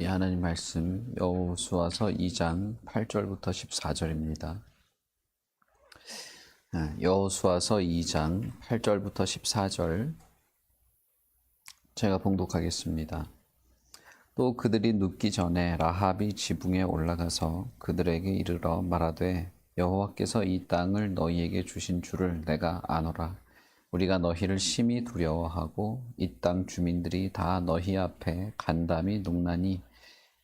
이 하나님 말씀 여호수아서 2장 8절부터 14절입니다. 여호수아서 2장 8절부터 14절 제가 봉독하겠습니다. 또 그들이 눕기 전에 라합이 지붕에 올라가서 그들에게 이르러 말하되 여호와께서 이 땅을 너희에게 주신 줄을 내가 아노라. 우리가 너희를 심히 두려워하고 이 땅 주민들이 다 너희 앞에 간담이 녹나니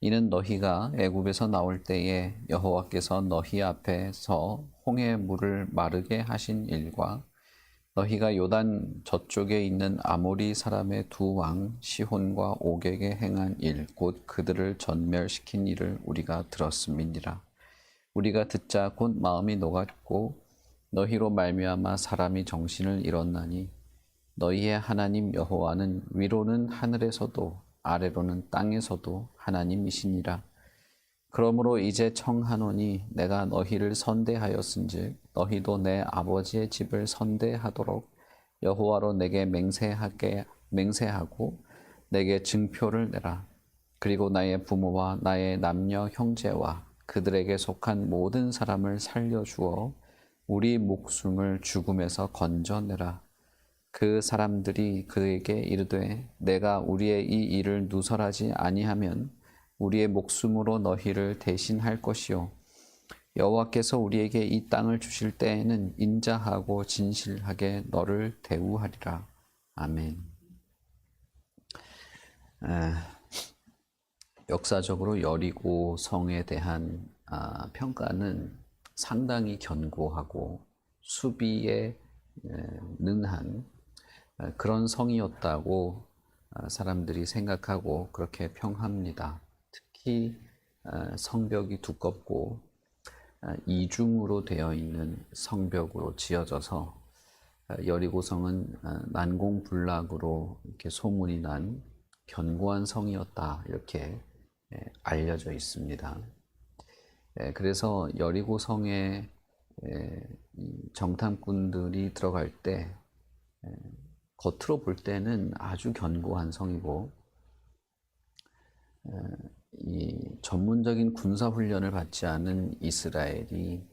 이는 너희가 애굽에서 나올 때에 여호와께서 너희 앞에서 홍해 물을 마르게 하신 일과 너희가 요단 저쪽에 있는 아모리 사람의 두 왕 시혼과 옥에게 행한 일, 곧 그들을 전멸시킨 일을 우리가 들었음이니라. 우리가 듣자 곧 마음이 녹았고 너희로 말미암아 사람이 정신을 잃었나니 너희의 하나님 여호와는 위로는 하늘에서도 아래로는 땅에서도 하나님이시니라. 그러므로 이제 청하노니 내가 너희를 선대하였은즉 너희도 내 아버지의 집을 선대하도록 여호와로 내게 맹세하고 내게 증표를 내라. 그리고 나의 부모와 나의 남녀 형제와 그들에게 속한 모든 사람을 살려주어 우리 목숨을 죽음에서 건져내라. 그 사람들이 그에게 이르되 내가 우리의 이 일을 누설하지 아니하면 우리의 목숨으로 너희를 대신할 것이요 여호와께서 우리에게 이 땅을 주실 때에는 인자하고 진실하게 너를 대우하리라. 아멘. 역사적으로 여리고 성에 대한 평가는 상당히 견고하고 수비에 능한 그런 성이었다고 사람들이 생각하고 그렇게 평합니다. 특히 성벽이 두껍고 이중으로 되어 있는 성벽으로 지어져서 여리고성은 난공불락으로 이렇게 소문이 난 견고한 성이었다 이렇게 알려져 있습니다. 그래서 여리고성에 정탐꾼들이 들어갈 때 겉으로 볼 때는 아주 견고한 성이고 이 전문적인 군사 훈련을 받지 않은 이스라엘이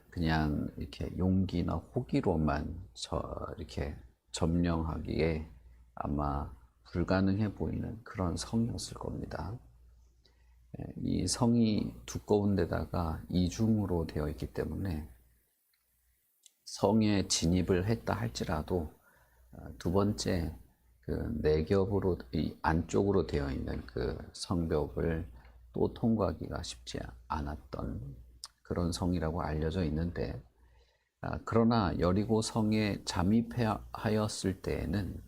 그냥 이렇게 용기나 호기로만 이렇게 점령하기에 아마 불가능해 보이는 그런 성이었을 겁니다. 이 성이 두꺼운 데다가 이중으로 되어 있기 때문에 성에 진입을 했다 할지라도 두 번째 그 내겹으로 이 안쪽으로 되어 있는 그 성벽을 또 통과하기가 쉽지 않았던 그런 성이라고 알려져 있는데 그러나 여리고 성에 잠입하였을 때에는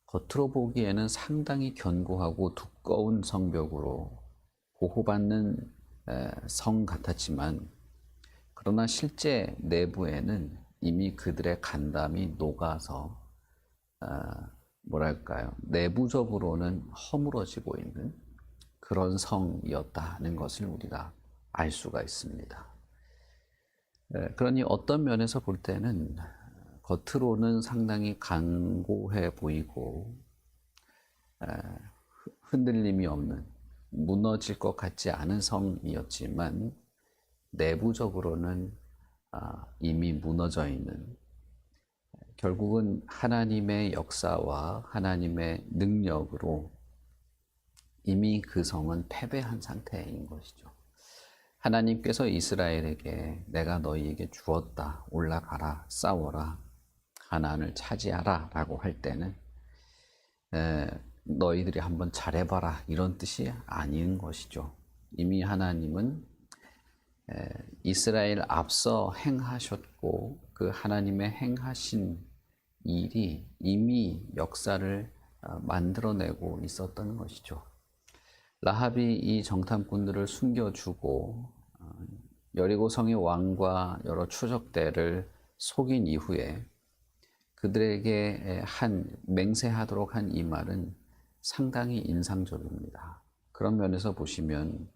겉으로 보기에는 상당히 견고하고 두꺼운 성벽으로 보호받는 성 같았지만 그러나 실제 내부에는 이미 그들의 간담이 녹아서 뭐랄까요, 내부적으로는 허물어지고 있는 그런 성이었다는 것을 우리가 알 수가 있습니다. 그러니 어떤 면에서 볼 때는 겉으로는 상당히 강고해 보이고 흔들림이 없는 무너질 것 같지 않은 성이었지만 내부적으로는 이미 무너져 있는, 결국은 하나님의 역사와 하나님의 능력으로 이미 그 성은 패배한 상태인 것이죠. 하나님께서 이스라엘에게 내가 너희에게 주었다, 올라가라, 싸워라, 가나안을 차지하라 라고 할 때는 너희들이 한번 잘해봐라 이런 뜻이 아닌 것이죠. 이미 하나님은 이스라엘 앞서 행하셨고 그 하나님의 행하신 일이 이미 역사를 만들어내고 있었던 것이죠. 라합이 이 정탐꾼들을 숨겨주고 여리고 성의 왕과 여러 추적대를 속인 이후에 그들에게 맹세하도록 한 이 말은 상당히 인상적입니다. 그런 면에서 보시면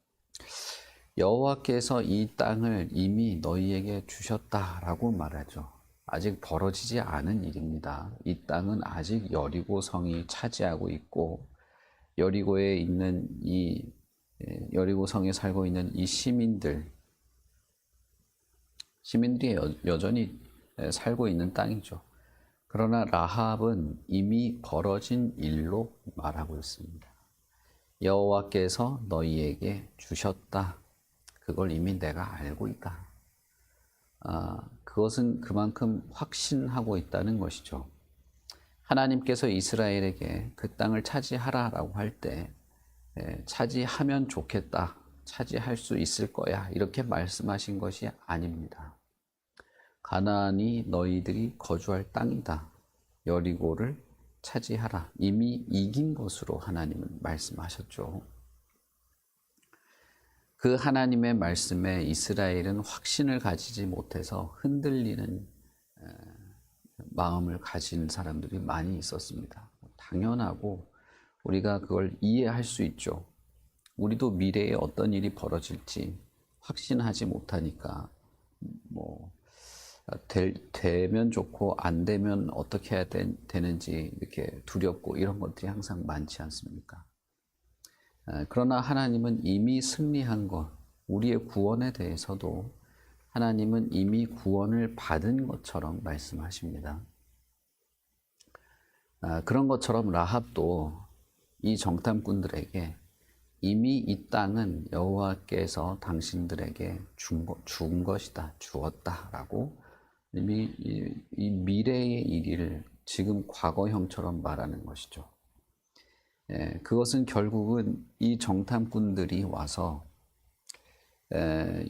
여호와께서 이 땅을 이미 너희에게 주셨다라고 말하죠. 아직 벌어지지 않은 일입니다. 이 땅은 아직 여리고 성이 차지하고 있고 여리고에 있는 여리고성에 살고 있는 이 시민들이 여전히 살고 있는 땅이죠. 그러나 라합은 이미 벌어진 일로 말하고 있습니다. 여호와께서 너희에게 주셨다. 그걸 이미 내가 알고 있다. 그것은 그만큼 확신하고 있다는 것이죠. 하나님께서 이스라엘에게 그 땅을 차지하라라고 할 때 차지하면 좋겠다, 차지할 수 있을 거야 이렇게 말씀하신 것이 아닙니다. 가나안이 너희들이 거주할 땅이다. 여리고를 차지하라. 이미 이긴 것으로 하나님은 말씀하셨죠. 그 하나님의 말씀에 이스라엘은 확신을 가지지 못해서 흔들리는 마음을 가진 사람들이 많이 있었습니다. 당연하고 우리가 그걸 이해할 수 있죠. 우리도 미래에 어떤 일이 벌어질지 확신하지 못하니까 되면 좋고 안 되면 어떻게 해야 되는지 이렇게 두렵고 이런 것들이 항상 많지 않습니까? 그러나 하나님은 이미 승리한 것, 우리의 구원에 대해서도 하나님은 이미 구원을 받은 것처럼 말씀하십니다. 그런 것처럼 라합도 이 정탐꾼들에게 이미 이 땅은 여호와께서 당신들에게 준 것이다, 주었다라고 이미 이 미래의 일을 지금 과거형처럼 말하는 것이죠. 그것은 결국은 이 정탐꾼들이 와서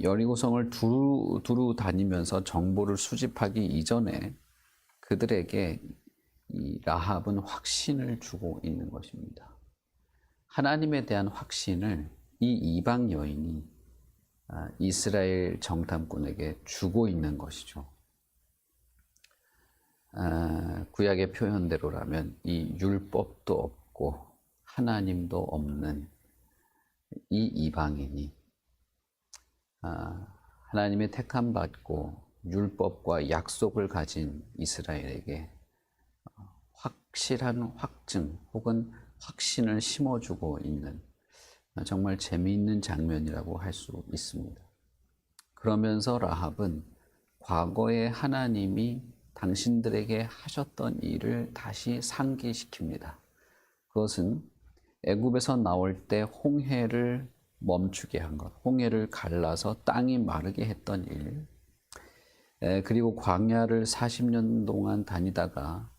여리고성을 두루 다니면서 정보를 수집하기 이전에 그들에게 이 라합은 확신을 주고 있는 것입니다. 하나님에 대한 확신을 이 이방 여인이 이스라엘 정탐꾼에게 주고 있는 것이죠. 구약의 표현대로라면 이 율법도 없고 하나님도 없는 이 이방인이 하나님의 택함 받고 율법과 약속을 가진 이스라엘에게 확실한 확증 혹은 확신을 심어주고 있는 정말 재미있는 장면이라고 할 수 있습니다. 그러면서 라합은 과거에 하나님이 당신들에게 하셨던 일을 다시 상기시킵니다. 그것은 애굽에서 나올 때 홍해를 멈추게 한 것, 홍해를 갈라서 땅이 마르게 했던 일, 그리고 광야를 40년 동안 다니다가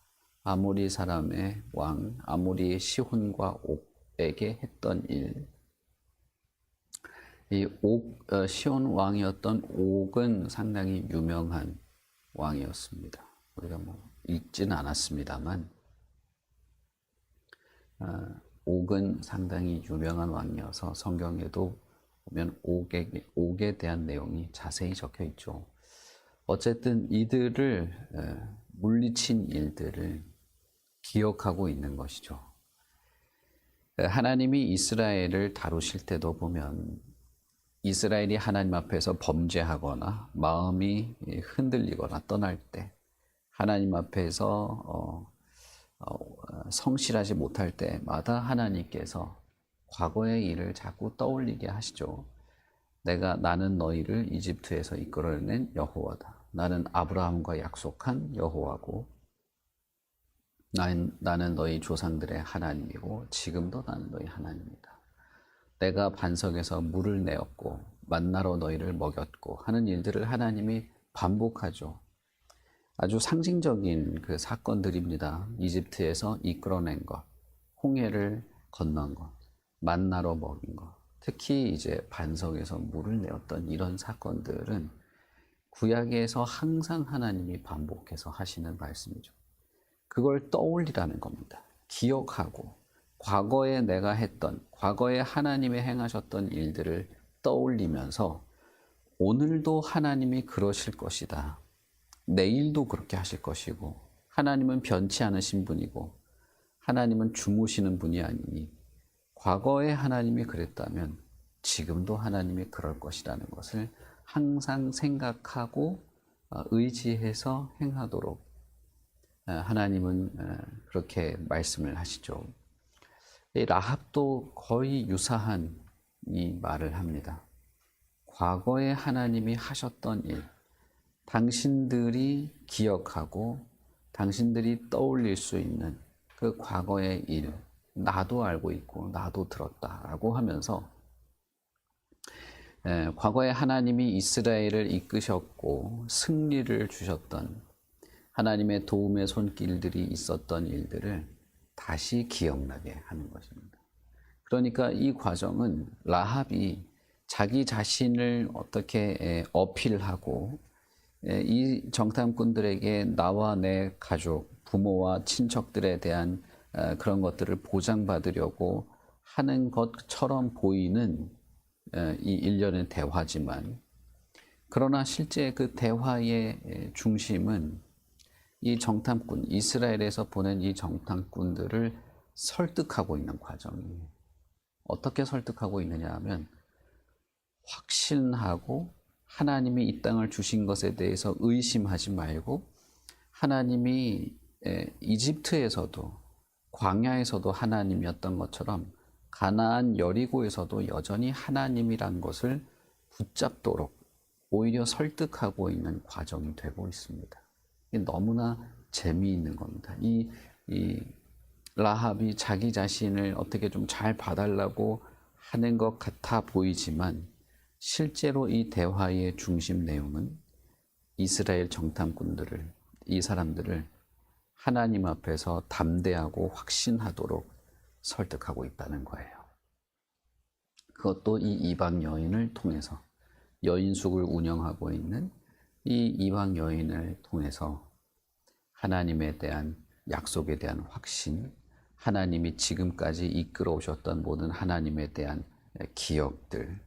아모리 사람의 왕, 아모리의 시혼과 옥에게 했던 일, 이 시혼 왕이었던 옥은 상당히 유명한 왕이었습니다. 우리가 읽지는 않았습니다만 옥은 상당히 유명한 왕이어서 성경에도 보면 옥에 대한 내용이 자세히 적혀 있죠. 어쨌든 이들을 물리친 일들을 기억하고 있는 것이죠. 하나님이 이스라엘을 다루실 때도 보면 이스라엘이 하나님 앞에서 범죄하거나 마음이 흔들리거나 떠날 때 하나님 앞에서 성실하지 못할 때마다 하나님께서 과거의 일을 자꾸 떠올리게 하시죠. 나는 너희를 이집트에서 이끌어낸 여호와다. 나는 아브라함과 약속한 여호와고 나는 너희 조상들의 하나님이고 지금도 나는 너희 하나님이다. 내가 반석에서 물을 내었고 만나로 너희를 먹였고 하는 일들을 하나님이 반복하죠. 아주 상징적인 그 사건들입니다. 이집트에서 이끌어낸 것, 홍해를 건넌 것, 만나로 먹인 것, 특히 이제 반석에서 물을 내었던 이런 사건들은 구약에서 항상 하나님이 반복해서 하시는 말씀이죠. 그걸 떠올리라는 겁니다. 기억하고 과거에 내가 했던, 과거에 하나님이 행하셨던 일들을 떠올리면서 오늘도 하나님이 그러실 것이다. 내일도 그렇게 하실 것이고 하나님은 변치 않으신 분이고 하나님은 주무시는 분이 아니니 과거에 하나님이 그랬다면 지금도 하나님이 그럴 것이라는 것을 항상 생각하고 의지해서 행하도록 하나님은 그렇게 말씀을 하시죠. 이 라합도 거의 유사한 이 말을 합니다. 과거에 하나님이 하셨던 일, 당신들이 기억하고 당신들이 떠올릴 수 있는 그 과거의 일, 나도 알고 있고 나도 들었다라고 하면서 과거에 하나님이 이스라엘을 이끄셨고 승리를 주셨던 하나님의 도움의 손길들이 있었던 일들을 다시 기억나게 하는 것입니다. 그러니까 이 과정은 라합이 자기 자신을 어떻게 어필하고 이 정탐꾼들에게 나와 내 가족, 부모와 친척들에 대한 그런 것들을 보장받으려고 하는 것처럼 보이는 이 일련의 대화지만, 그러나 실제 그 대화의 중심은 이 정탐꾼, 이스라엘에서 보낸 이 정탐꾼들을 설득하고 있는 과정이에요. 어떻게 설득하고 있느냐 하면 확신하고 하나님이 이 땅을 주신 것에 대해서 의심하지 말고 하나님이 이집트에서도 광야에서도 하나님이었던 것처럼 가나안 여리고에서도 여전히 하나님이란 것을 붙잡도록 오히려 설득하고 있는 과정이 되고 있습니다. 너무나 재미있는 겁니다. 이 라합이 자기 자신을 어떻게 좀 잘 봐달라고 하는 것 같아 보이지만 실제로 이 대화의 중심 내용은 이스라엘 정탐꾼들을, 이 사람들을 하나님 앞에서 담대하고 확신하도록 설득하고 있다는 거예요. 그것도 이 이방 여인을 통해서, 여인숙을 운영하고 있는 이 이방 여인을 통해서 하나님에 대한 약속에 대한 확신, 하나님이 지금까지 이끌어 오셨던 모든 하나님에 대한 기억들,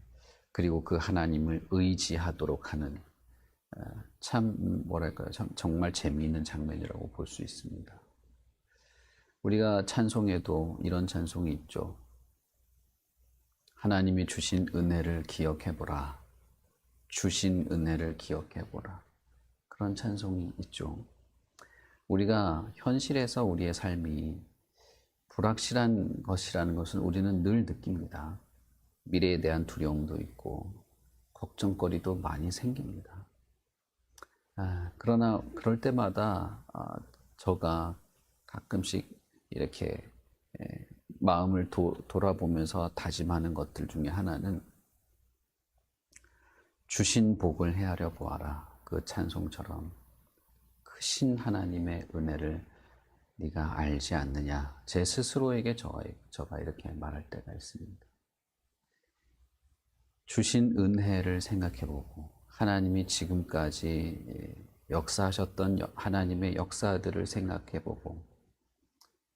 그리고 그 하나님을 의지하도록 하는 참 뭐랄까요, 참 정말 재미있는 장면이라고 볼 수 있습니다. 우리가 찬송에도 이런 찬송이 있죠. 하나님이 주신 은혜를 기억해보라. 주신 은혜를 기억해보라. 그런 찬송이 있죠. 우리가 현실에서 우리의 삶이 불확실한 것이라는 것은 우리는 늘 느낍니다. 미래에 대한 두려움도 있고 걱정거리도 많이 생깁니다. 그러나 그럴 때마다 저가 가끔씩 이렇게 마음을 돌아보면서 다짐하는 것들 중에 하나는 주신 복을 헤아려 보아라. 그 찬송처럼 크신 하나님의 은혜를 네가 알지 않느냐. 제 스스로에게 저가 이렇게 말할 때가 있습니다. 주신 은혜를 생각해보고 하나님이 지금까지 역사하셨던 하나님의 역사들을 생각해보고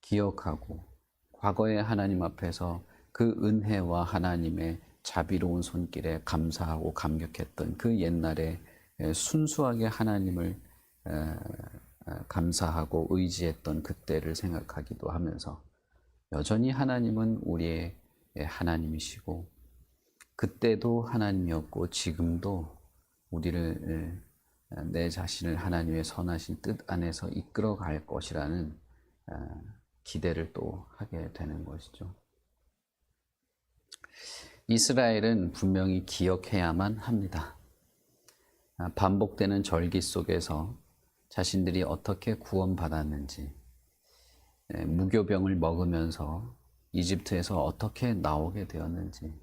기억하고 과거의 하나님 앞에서 그 은혜와 하나님의 자비로운 손길에 감사하고 감격했던 그 옛날에 순수하게 하나님을 감사하고 의지했던 그때를 생각하기도 하면서 여전히 하나님은 우리의 하나님이시고 그때도 하나님이었고 지금도 우리를 내 자신을 하나님의 선하신 뜻 안에서 이끌어 갈 것이라는 기대를 또 하게 되는 것이죠. 이스라엘은 분명히 기억해야만 합니다. 반복되는 절기 속에서 자신들이 어떻게 구원받았는지, 무교병을 먹으면서 이집트에서 어떻게 나오게 되었는지,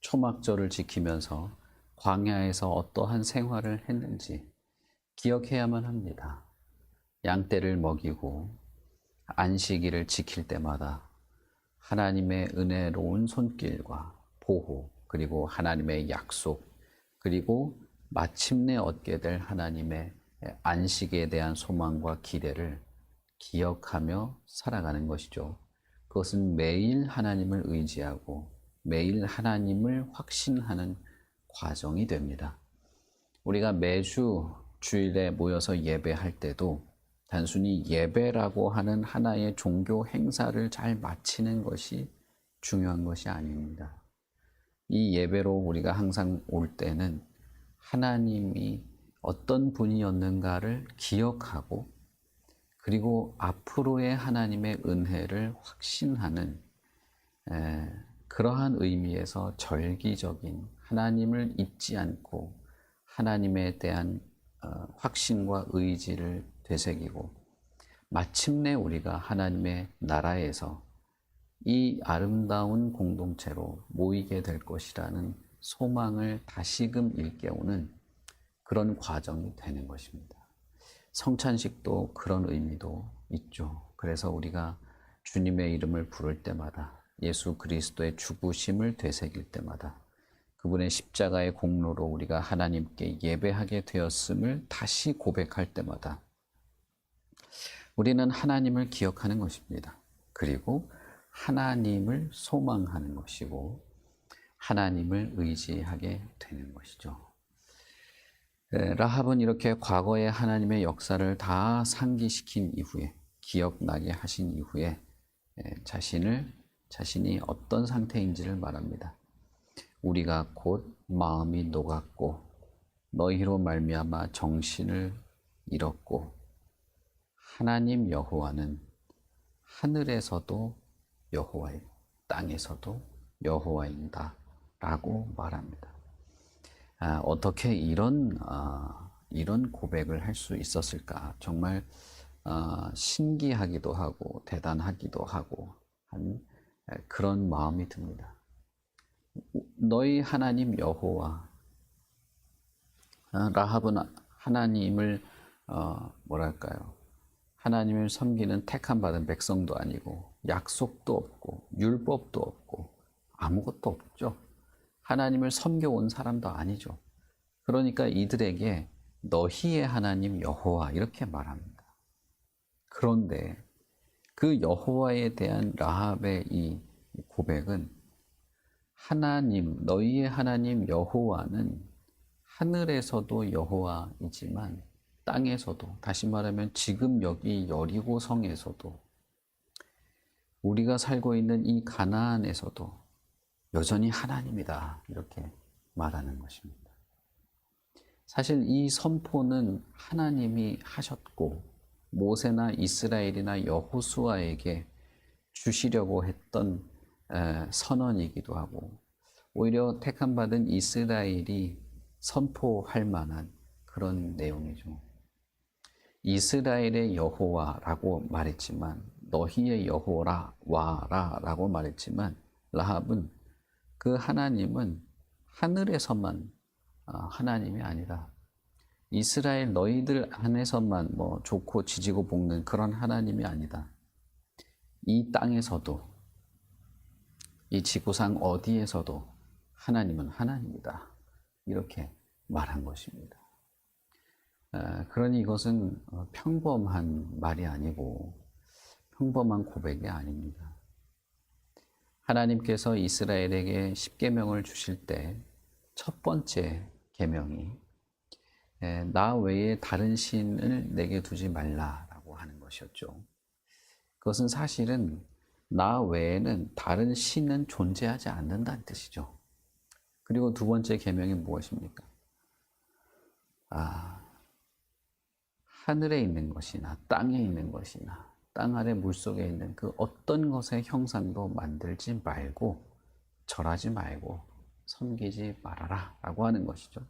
초막절을 지키면서 광야에서 어떠한 생활을 했는지 기억해야만 합니다. 양떼를 먹이고 안식일을 지킬 때마다 하나님의 은혜로운 손길과 보호, 그리고 하나님의 약속, 그리고 마침내 얻게 될 하나님의 안식에 대한 소망과 기대를 기억하며 살아가는 것이죠. 그것은 매일 하나님을 의지하고 매일 하나님을 확신하는 과정이 됩니다. 우리가 매주 주일에 모여서 예배할 때도 단순히 예배라고 하는 하나의 종교 행사를 잘 마치는 것이 중요한 것이 아닙니다. 이 예배로 우리가 항상 올 때는 하나님이 어떤 분이었는가를 기억하고 그리고 앞으로의 하나님의 은혜를 확신하는 그러한 의미에서 절기적인 하나님을 잊지 않고 하나님에 대한 확신과 의지를 되새기고 마침내 우리가 하나님의 나라에서 이 아름다운 공동체로 모이게 될 것이라는 소망을 다시금 일깨우는 그런 과정이 되는 것입니다. 성찬식도 그런 의미도 있죠. 그래서 우리가 주님의 이름을 부를 때마다 예수 그리스도의 죽으심을 되새길 때마다 그분의 십자가의 공로로 우리가 하나님께 예배하게 되었음을 다시 고백할 때마다 우리는 하나님을 기억하는 것입니다. 그리고 하나님을 소망하는 것이고 하나님을 의지하게 되는 것이죠. 라합은 이렇게 과거의 하나님의 역사를 다 상기시킨 이후에 기억나게 하신 이후에 자신이 어떤 상태인지를 말합니다. 우리가 곧 마음이 녹았고 너희로 말미암아 정신을 잃었고 하나님 여호와는 하늘에서도 여호와이고 땅에서도 여호와인다 라고 말합니다. 어떻게 이런 고백을 할 수 있었을까? 정말 신기하기도 하고 대단하기도 하고 한 그런 마음이 듭니다. 너희 하나님 여호와, 라합은 하나님을 하나님을 섬기는 택함 받은 백성도 아니고 약속도 없고 율법도 없고 아무것도 없죠. 하나님을 섬겨온 사람도 아니죠. 그러니까 이들에게 너희의 하나님 여호와 이렇게 말합니다. 그런데 그 여호와에 대한 라합의 이 고백은 너희의 하나님 여호와는 하늘에서도 여호와이지만 땅에서도, 다시 말하면 지금 여기 여리고 성에서도 우리가 살고 있는 이 가나안에서도 여전히 하나님이다 이렇게 말하는 것입니다. 사실 이 선포는 하나님이 하셨고 모세나 이스라엘이나 여호수아에게 주시려고 했던 선언이기도 하고 오히려 택함받은 이스라엘이 선포할 만한 그런 내용이죠. 이스라엘의 여호와라고 말했지만 너희의 여호와라고 말했지만 라합은 그 하나님은 하늘에서만 하나님이 아니라 이스라엘 너희들 안에서만 좋고 지지고 볶는 그런 하나님이 아니다. 이 땅에서도 이 지구상 어디에서도 하나님은 하나님이다. 이렇게 말한 것입니다. 그러니 이것은 평범한 말이 아니고 평범한 고백이 아닙니다. 하나님께서 이스라엘에게 십계명을 주실 때 첫 번째 계명이 나 외에 다른 신을 내게 두지 말라라고 하는 것이었죠. 그것은 사실은 나 외에는 다른 신은 존재하지 않는다는 뜻이죠. 그리고 두 번째 계명이 무엇입니까? 하늘에 있는 것이나 땅에 있는 것이나 땅 아래 물속에 있는 그 어떤 것의 형상도 만들지 말고 절하지 말고 섬기지 말아라 라고 하는 것이죠.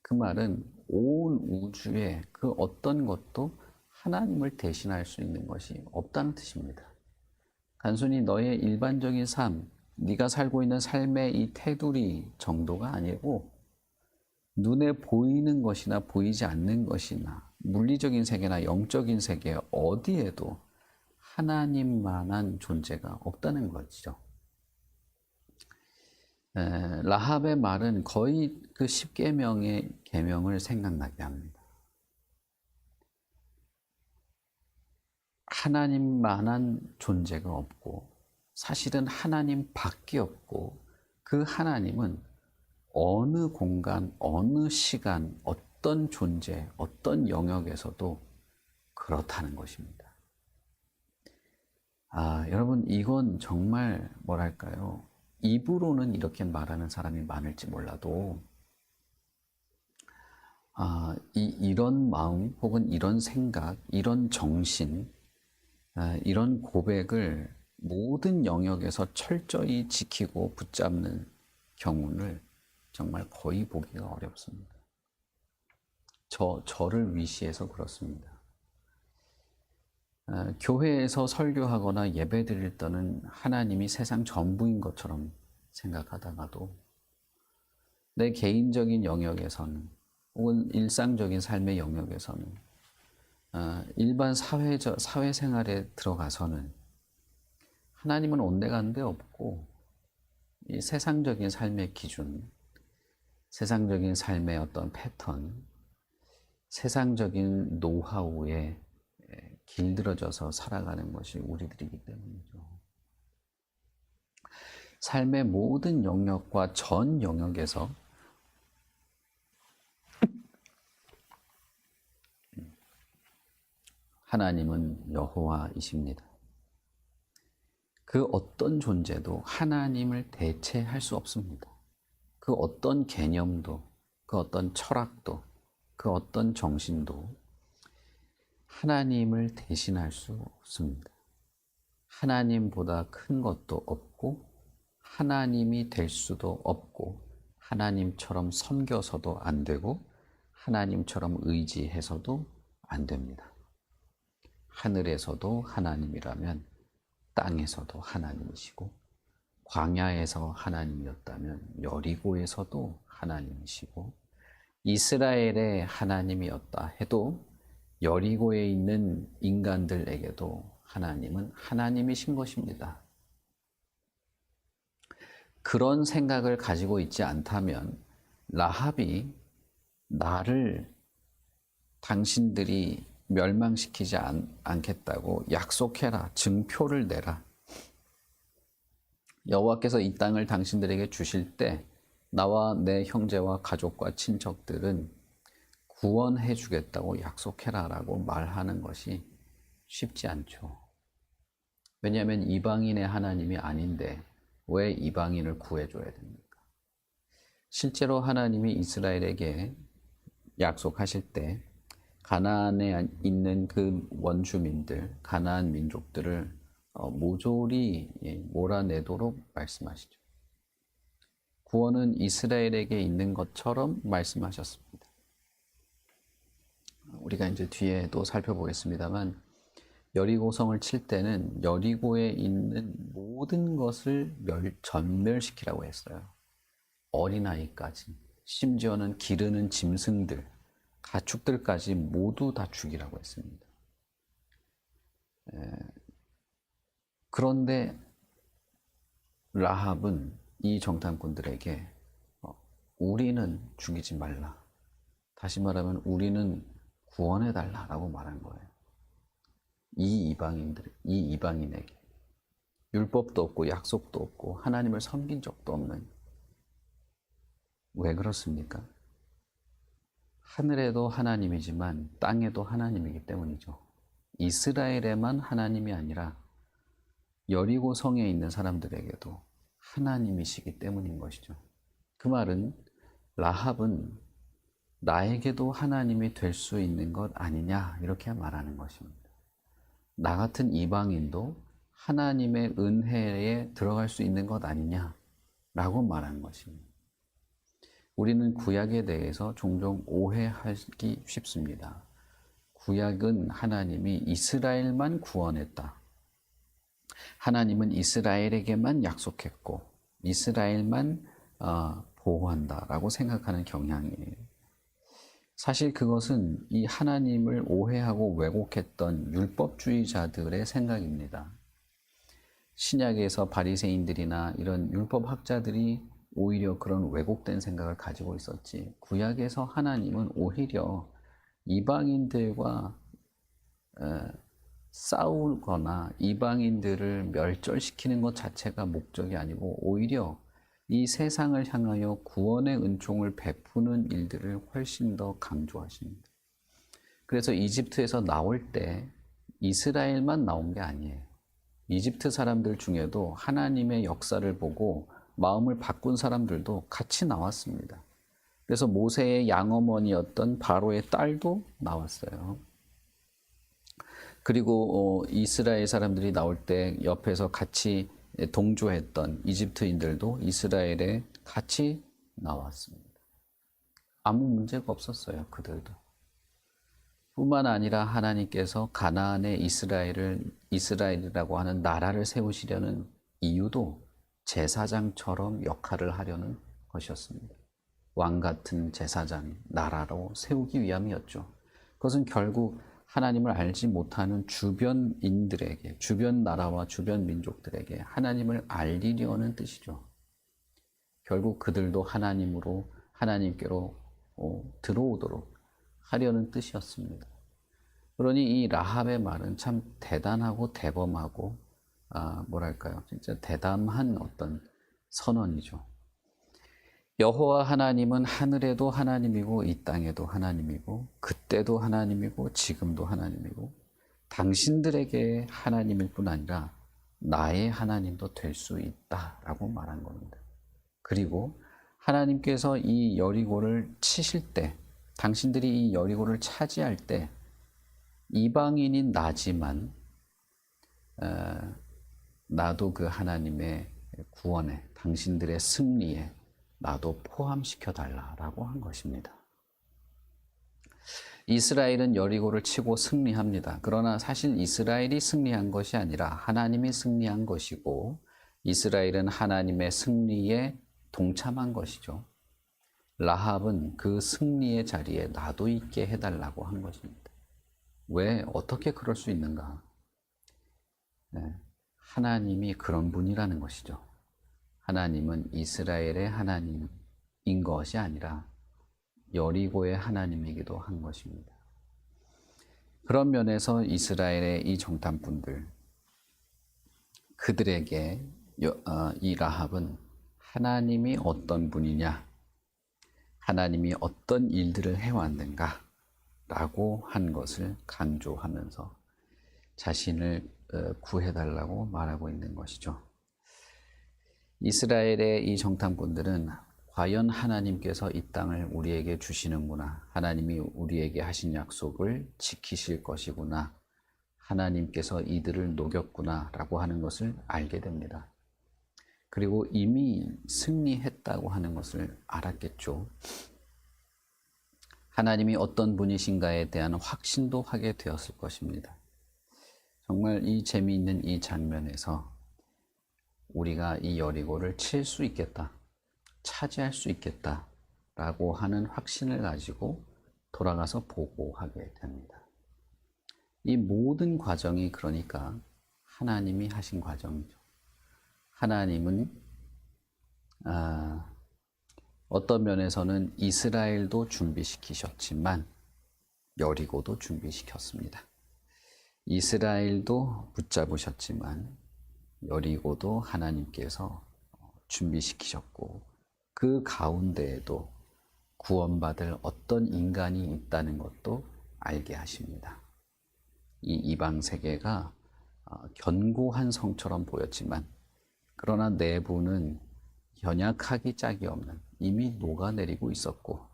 그 말은 온 우주에 그 어떤 것도 하나님을 대신할 수 있는 것이 없다는 뜻입니다. 단순히 너의 일반적인 삶, 네가 살고 있는 삶의 이 테두리 정도가 아니고 눈에 보이는 것이나 보이지 않는 것이나 물리적인 세계나 영적인 세계 어디에도 하나님만한 존재가 없다는 것이죠. 라합의 말은 거의 그 십계명의 계명을 생각나게 합니다. 하나님만한 존재가 없고 사실은 하나님밖에 없고 그 하나님은 어느 공간, 어느 시간, 어떤 존재, 어떤 영역에서도 그렇다는 것입니다. 여러분 이건 정말 입으로는 이렇게 말하는 사람이 많을지 몰라도 이런 마음 혹은 이런 생각, 이런 정신, 이런 고백을 모든 영역에서 철저히 지키고 붙잡는 경우를 정말 거의 보기가 어렵습니다. 저를 위시해서 그렇습니다. 교회에서 설교하거나 예배드릴 때는 하나님이 세상 전부인 것처럼 생각하다가도 내 개인적인 영역에서는 혹은 일상적인 삶의 영역에서는 일반 사회생활에 들어가서는 하나님은 온데간데 없고 이 세상적인 삶의 기준, 세상적인 삶의 어떤 패턴, 세상적인 노하우에 길들여져서 살아가는 것이 우리들이기 때문이죠. 삶의 모든 영역과 전 영역에서 하나님은 여호와이십니다. 그 어떤 존재도 하나님을 대체할 수 없습니다. 그 어떤 개념도, 그 어떤 철학도, 그 어떤 정신도 하나님을 대신할 수 없습니다. 하나님보다 큰 것도 없고 하나님이 될 수도 없고 하나님처럼 섬겨서도 안 되고 하나님처럼 의지해서도 안 됩니다. 하늘에서도 하나님이라면 땅에서도 하나님이시고 광야에서 하나님이었다면 여리고에서도 하나님이시고 이스라엘의 하나님이었다 해도 여리고에 있는 인간들에게도 하나님은 하나님이신 것입니다. 그런 생각을 가지고 있지 않다면 라합이 나를 당신들이 멸망시키지 않겠다고 약속해라, 증표를 내라. 여호와께서 이 땅을 당신들에게 주실 때 나와 내 형제와 가족과 친척들은 구원해 주겠다고 약속해라 라고 말하는 것이 쉽지 않죠. 왜냐하면 이방인의 하나님이 아닌데 왜 이방인을 구해줘야 됩니까? 실제로 하나님이 이스라엘에게 약속하실 때 가나안에 있는 그 원주민들, 가나안 민족들을 모조리 몰아내도록 말씀하시죠. 구원은 이스라엘에게 있는 것처럼 말씀하셨습니다. 우리가 이제 뒤에도 살펴보겠습니다만 여리고성을 칠 때는 여리고에 있는 모든 것을 전멸시키라고 했어요. 어린아이까지, 심지어는 기르는 짐승들, 가축들까지 모두 다 죽이라고 했습니다. 그런데 라합은 이 정탐꾼들에게 우리는 죽이지 말라. 다시 말하면 우리는 구원해달라라고 말한 거예요. 이 이방인에게 율법도 없고 약속도 없고 하나님을 섬긴 적도 없는. 왜 그렇습니까? 하늘에도 하나님이지만 땅에도 하나님이기 때문이죠. 이스라엘에만 하나님이 아니라 여리고 성에 있는 사람들에게도 하나님이시기 때문인 것이죠. 그 말은 라합은 나에게도 하나님이 될 수 있는 것 아니냐 이렇게 말하는 것입니다. 나 같은 이방인도 하나님의 은혜에 들어갈 수 있는 것 아니냐라고 말하는 것입니다. 우리는 구약에 대해서 종종 오해하기 쉽습니다. 구약은 하나님이 이스라엘만 구원했다. 하나님은 이스라엘에게만 약속했고 이스라엘만 보호한다라고 생각하는 경향이에요. 사실 그것은 이 하나님을 오해하고 왜곡했던 율법주의자들의 생각입니다. 신약에서 바리새인들이나 이런 율법학자들이 오히려 그런 왜곡된 생각을 가지고 있었지, 구약에서 하나님은 오히려 이방인들과 싸우거나 이방인들을 멸절시키는 것 자체가 목적이 아니고 오히려 이 세상을 향하여 구원의 은총을 베푸는 일들을 훨씬 더 강조하십니다. 그래서 이집트에서 나올 때 이스라엘만 나온 게 아니에요. 이집트 사람들 중에도 하나님의 역사를 보고 마음을 바꾼 사람들도 같이 나왔습니다. 그래서 모세의 양어머니였던 바로의 딸도 나왔어요. 그리고 이스라엘 사람들이 나올 때 옆에서 같이 동조했던 이집트인들도 이스라엘에 같이 나왔습니다. 아무 문제가 없었어요, 그들도. 뿐만 아니라 하나님께서 가나안의 이스라엘이라고 하는 나라를 세우시려는 이유도 제사장처럼 역할을 하려는 것이었습니다. 왕 같은 제사장, 나라로 세우기 위함이었죠. 그것은 결국 하나님을 알지 못하는 주변인들에게, 주변 나라와 주변 민족들에게 하나님을 알리려는 뜻이죠. 결국 그들도 하나님께로 들어오도록 하려는 뜻이었습니다. 그러니 이 라합의 말은 참 대단하고 대범하고 진짜 대담한 어떤 선언이죠. 여호와 하나님은 하늘에도 하나님이고 이 땅에도 하나님이고 그때도 하나님이고 지금도 하나님이고 당신들에게 하나님일 뿐 아니라 나의 하나님도 될 수 있다라고 말한 겁니다. 그리고 하나님께서 이 여리고를 치실 때, 당신들이 이 여리고를 차지할 때 이방인인 나지만 나도 그 하나님의 구원에, 당신들의 승리에 나도 포함시켜 달라라고 한 것입니다. 이스라엘은 여리고를 치고 승리합니다. 그러나 사실 이스라엘이 승리한 것이 아니라 하나님이 승리한 것이고 이스라엘은 하나님의 승리에 동참한 것이죠. 라합은 그 승리의 자리에 나도 있게 해달라고 한 것입니다. 왜? 어떻게 그럴 수 있는가? 하나님이 그런 분이라는 것이죠. 하나님은 이스라엘의 하나님인 것이 아니라 여리고의 하나님이기도 한 것입니다. 그런 면에서 이스라엘의 이 정탐꾼들, 그들에게 이 라합은 하나님이 어떤 분이냐, 하나님이 어떤 일들을 해왔는가 라고 한 것을 강조하면서 자신을 구해달라고 말하고 있는 것이죠. 이스라엘의 이 정탐꾼들은 과연 하나님께서 이 땅을 우리에게 주시는구나, 하나님이 우리에게 하신 약속을 지키실 것이구나, 하나님께서 이들을 녹였구나 라고 하는 것을 알게 됩니다. 그리고 이미 승리했다고 하는 것을 알았겠죠. 하나님이 어떤 분이신가에 대한 확신도 하게 되었을 것입니다. 정말 이 재미있는 이 장면에서 우리가 이 여리고를 칠 수 있겠다, 차지할 수 있겠다 라고 하는 확신을 가지고 돌아가서 보고하게 됩니다. 이 모든 과정이 그러니까 하나님이 하신 과정이죠. 하나님은 어떤 면에서는 이스라엘도 준비시키셨지만 여리고도 준비시켰습니다. 이스라엘도 붙잡으셨지만 여리고도 하나님께서 준비시키셨고 그 가운데에도 구원받을 어떤 인간이 있다는 것도 알게 하십니다. 이 이방 세계가 견고한 성처럼 보였지만 그러나 내부는 연약하기 짝이 없는, 이미 녹아내리고 있었고,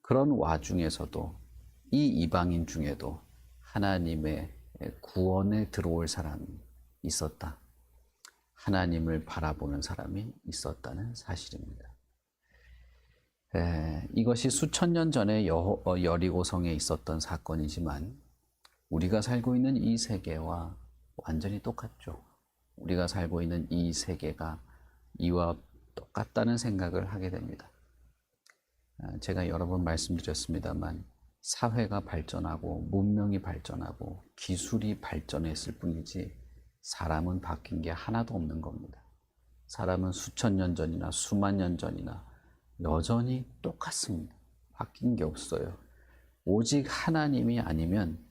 그런 와중에서도 이 이방인 중에도 하나님의 구원에 들어올 사람이 있었다, 하나님을 바라보는 사람이 있었다는 사실입니다. 이것이 수천 년 전에 여리고성에 있었던 사건이지만 우리가 살고 있는 이 세계와 완전히 똑같죠. 우리가 살고 있는 이 세계가 이와 똑같다는 생각을 하게 됩니다. 제가 여러 번 말씀드렸습니다만 사회가 발전하고 문명이 발전하고 기술이 발전했을 뿐이지 사람은 바뀐 게 하나도 없는 겁니다. 사람은 수천 년 전이나 수만 년 전이나 여전히 똑같습니다. 바뀐 게 없어요. 오직 하나님이 아니면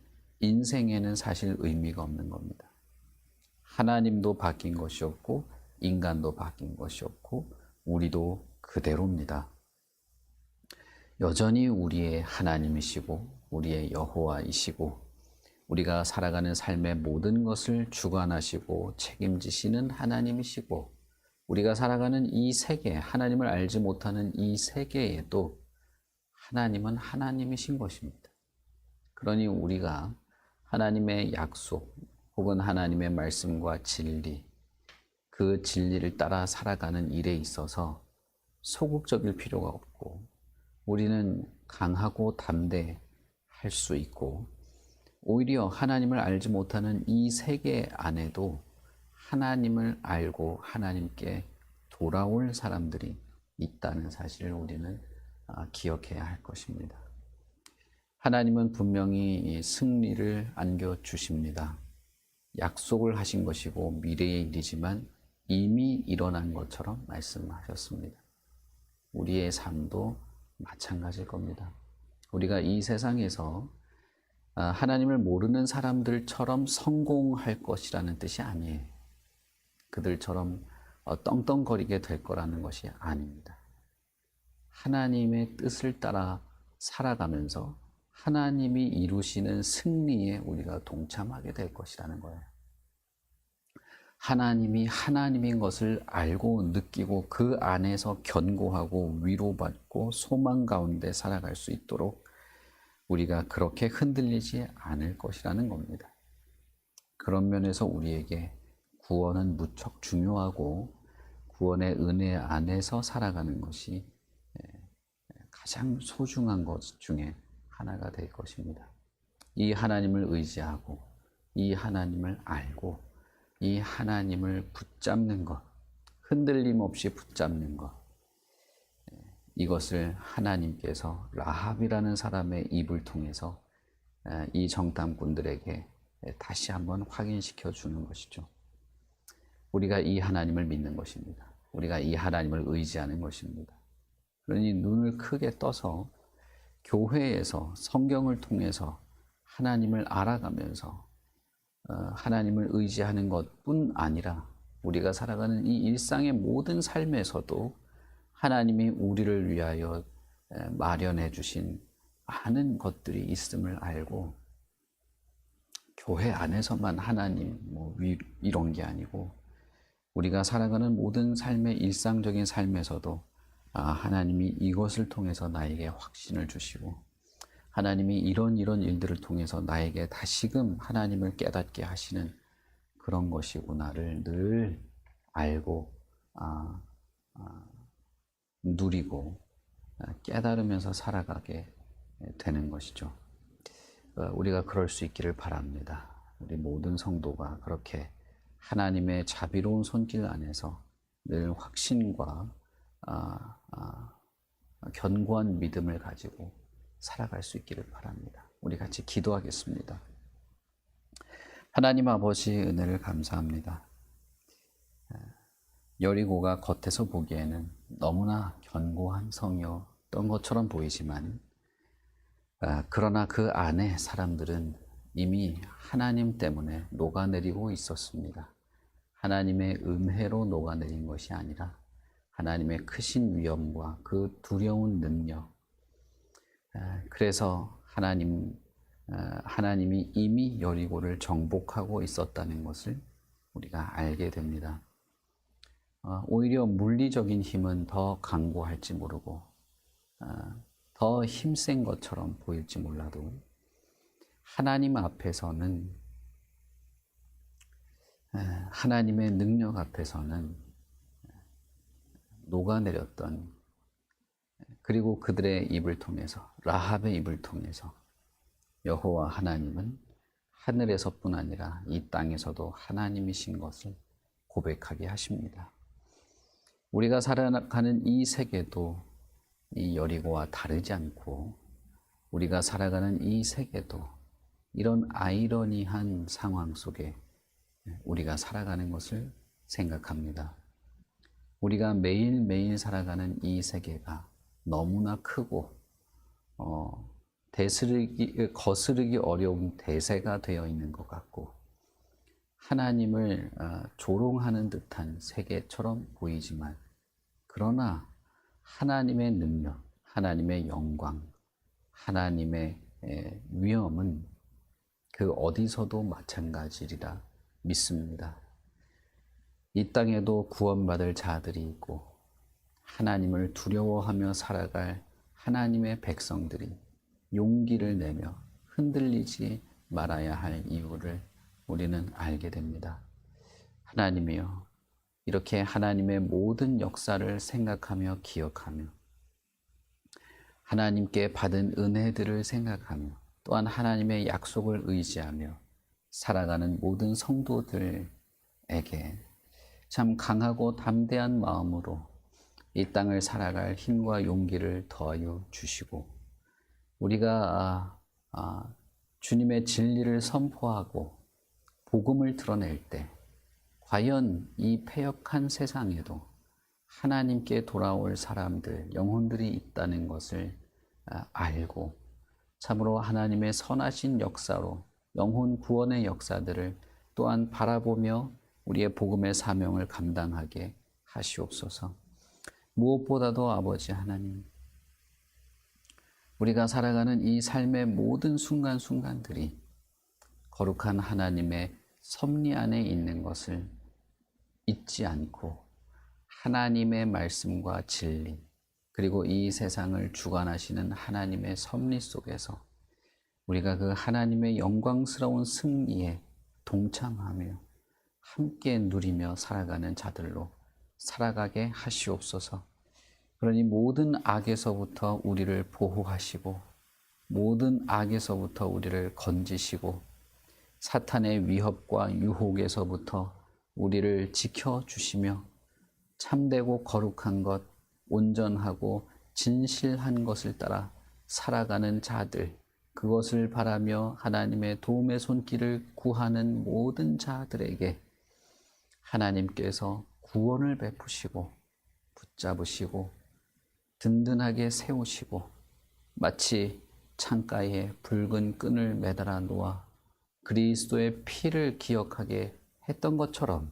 인생에는 사실 의미가 없는 겁니다. 하나님도 바뀐 것이 없고 인간도 바뀐 것이 없고 우리도 그대로입니다. 여전히 우리의 하나님이시고 우리의 여호와이시고 우리가 살아가는 삶의 모든 것을 주관하시고 책임지시는 하나님이시고 우리가 살아가는 이 세계, 하나님을 알지 못하는 이 세계에도 하나님은 하나님이신 것입니다. 그러니 우리가 하나님의 약속 혹은 하나님의 말씀과 진리, 그 진리를 따라 살아가는 일에 있어서 소극적일 필요가 없고 우리는 강하고 담대할 수 있고 오히려 하나님을 알지 못하는 이 세계 안에도 하나님을 알고 하나님께 돌아올 사람들이 있다는 사실을 우리는 기억해야 할 것입니다. 하나님은 분명히 승리를 안겨주십니다. 약속을 하신 것이고 미래의 일이지만 이미 일어난 것처럼 말씀하셨습니다. 우리의 삶도 마찬가지일 겁니다. 우리가 이 세상에서 하나님을 모르는 사람들처럼 성공할 것이라는 뜻이 아니에요. 그들처럼 떵떵거리게 될 거라는 것이 아닙니다. 하나님의 뜻을 따라 살아가면서 하나님이 이루시는 승리에 우리가 동참하게 될 것이라는 거예요. 하나님이 하나님인 것을 알고 느끼고 그 안에서 견고하고 위로받고 소망 가운데 살아갈 수 있도록 우리가 그렇게 흔들리지 않을 것이라는 겁니다. 그런 면에서 우리에게 구원은 무척 중요하고 구원의 은혜 안에서 살아가는 것이 가장 소중한 것 중에 하나가 될 것입니다. 이 하나님을 의지하고 이 하나님을 알고 이 하나님을 붙잡는 것, 흔들림 없이 붙잡는 것, 이것을 하나님께서 라합이라는 사람의 입을 통해서 이 정탐꾼들에게 다시 한번 확인시켜 주는 것이죠. 우리가 이 하나님을 믿는 것입니다. 우리가 이 하나님을 의지하는 것입니다. 그러니 눈을 크게 떠서 교회에서 성경을 통해서 하나님을 알아가면서 하나님을 의지하는 것뿐 아니라 우리가 살아가는 이 일상의 모든 삶에서도 하나님이 우리를 위하여 마련해 주신 많은 것들이 있음을 알고 교회 안에서만 하나님 이런 게 아니고 우리가 살아가는 모든 삶의 일상적인 삶에서도 하나님이 이것을 통해서 나에게 확신을 주시고 하나님이 이런 일들을 통해서 나에게 다시금 하나님을 깨닫게 하시는 그런 것이구나를 늘 알고 누리고 깨달으면서 살아가게 되는 것이죠. 우리가 그럴 수 있기를 바랍니다. 우리 모든 성도가 그렇게 하나님의 자비로운 손길 안에서 늘 확신과 견고한 믿음을 가지고 살아갈 수 있기를 바랍니다. 우리 같이 기도하겠습니다. 하나님 아버지 은혜를 감사합니다. 여리고가 겉에서 보기에는 너무나 견고한 성이었던 것처럼 보이지만 그러나 그 안에 사람들은 이미 하나님 때문에 녹아내리고 있었습니다. 하나님의 은혜로 녹아내린 것이 아니라 하나님의 크신 위엄과 그 두려운 능력, 그래서 하나님이 이미 여리고를 정복하고 있었다는 것을 우리가 알게 됩니다. 오히려 물리적인 힘은 더 강고할지 모르고 더 힘센 것처럼 보일지 몰라도 하나님 앞에서는 하나님의 능력 앞에서는 녹아내렸던 그리고 그들의 입을 통해서 라합의 입을 통해서 여호와 하나님은 하늘에서뿐 아니라 이 땅에서도 하나님이신 것을 고백하게 하십니다. 우리가 살아가는 이 세계도 이 여리고와 다르지 않고 우리가 살아가는 이 세계도 이런 아이러니한 상황 속에 우리가 살아가는 것을 생각합니다. 우리가 매일매일 살아가는 이 세계가 너무나 크고 거스르기 어려운 대세가 되어 있는 것 같고 하나님을 조롱하는 듯한 세계처럼 보이지만 그러나 하나님의 능력, 하나님의 영광, 하나님의 위엄은 그 어디서도 마찬가지리라 믿습니다. 이 땅에도 구원받을 자들이 있고 하나님을 두려워하며 살아갈 하나님의 백성들이 용기를 내며 흔들리지 말아야 할 이유를 우리는 알게 됩니다. 하나님이여, 이렇게 하나님의 모든 역사를 생각하며 기억하며 하나님께 받은 은혜들을 생각하며 또한 하나님의 약속을 의지하며 살아가는 모든 성도들에게 참 강하고 담대한 마음으로 이 땅을 살아갈 힘과 용기를 더하여 주시고 우리가 주님의 진리를 선포하고 복음을 드러낼 때 과연 이 패역한 세상에도 하나님께 돌아올 사람들, 영혼들이 있다는 것을 알고 참으로 하나님의 선하신 역사로 영혼 구원의 역사들을 또한 바라보며 우리의 복음의 사명을 감당하게 하시옵소서. 무엇보다도 아버지 하나님, 우리가 살아가는 이 삶의 모든 순간순간들이 거룩한 하나님의 섭리 안에 있는 것을 잊지 않고 하나님의 말씀과 진리 그리고 이 세상을 주관하시는 하나님의 섭리 속에서 우리가 그 하나님의 영광스러운 승리에 동참하며 함께 누리며 살아가는 자들로 살아가게 하시옵소서. 그러니 모든 악에서부터 우리를 보호하시고 모든 악에서부터 우리를 건지시고 사탄의 위협과 유혹에서부터 우리를 지켜주시며 참되고 거룩한 것, 온전하고 진실한 것을 따라 살아가는 자들, 그것을 바라며 하나님의 도움의 손길을 구하는 모든 자들에게 하나님께서 구원을 베푸시고 붙잡으시고 든든하게 세우시고 마치 창가에 붉은 끈을 매달아 놓아 그리스도의 피를 기억하게 했던 것처럼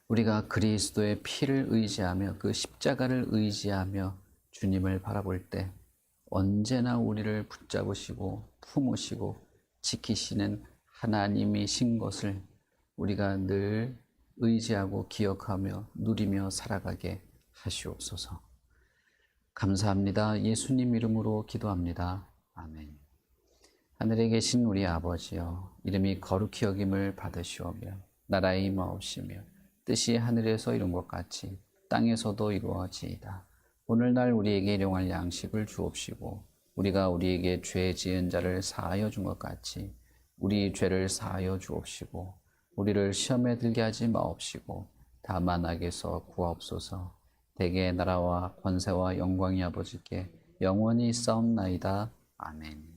우리가 그리스도의 피를 의지하며 그 십자가를 의지하며 주님을 바라볼 때 언제나 우리를 붙잡으시고 품으시고 지키시는 하나님이신 것을 우리가 늘 의지하고 기억하며 누리며 살아가게 하시옵소서. 감사합니다. 예수님 이름으로 기도합니다. 아멘. 하늘에 계신 우리 아버지여, 이름이 거룩히 여김을 받으시오며 나라의 임하옵시며 뜻이 하늘에서 이룬 것 같이 땅에서도 이루어지이다. 오늘날 우리에게 일용할 양식을 주옵시고 우리가 우리에게 죄 지은 자를 사하여 준 것 같이 우리 죄를 사하여 주옵시고 우리를 시험에 들게 하지 마옵시고 다만 악에서 구하옵소서. 대개의 나라와 권세와 영광이 아버지께 영원히 있사옵나이다. 아멘.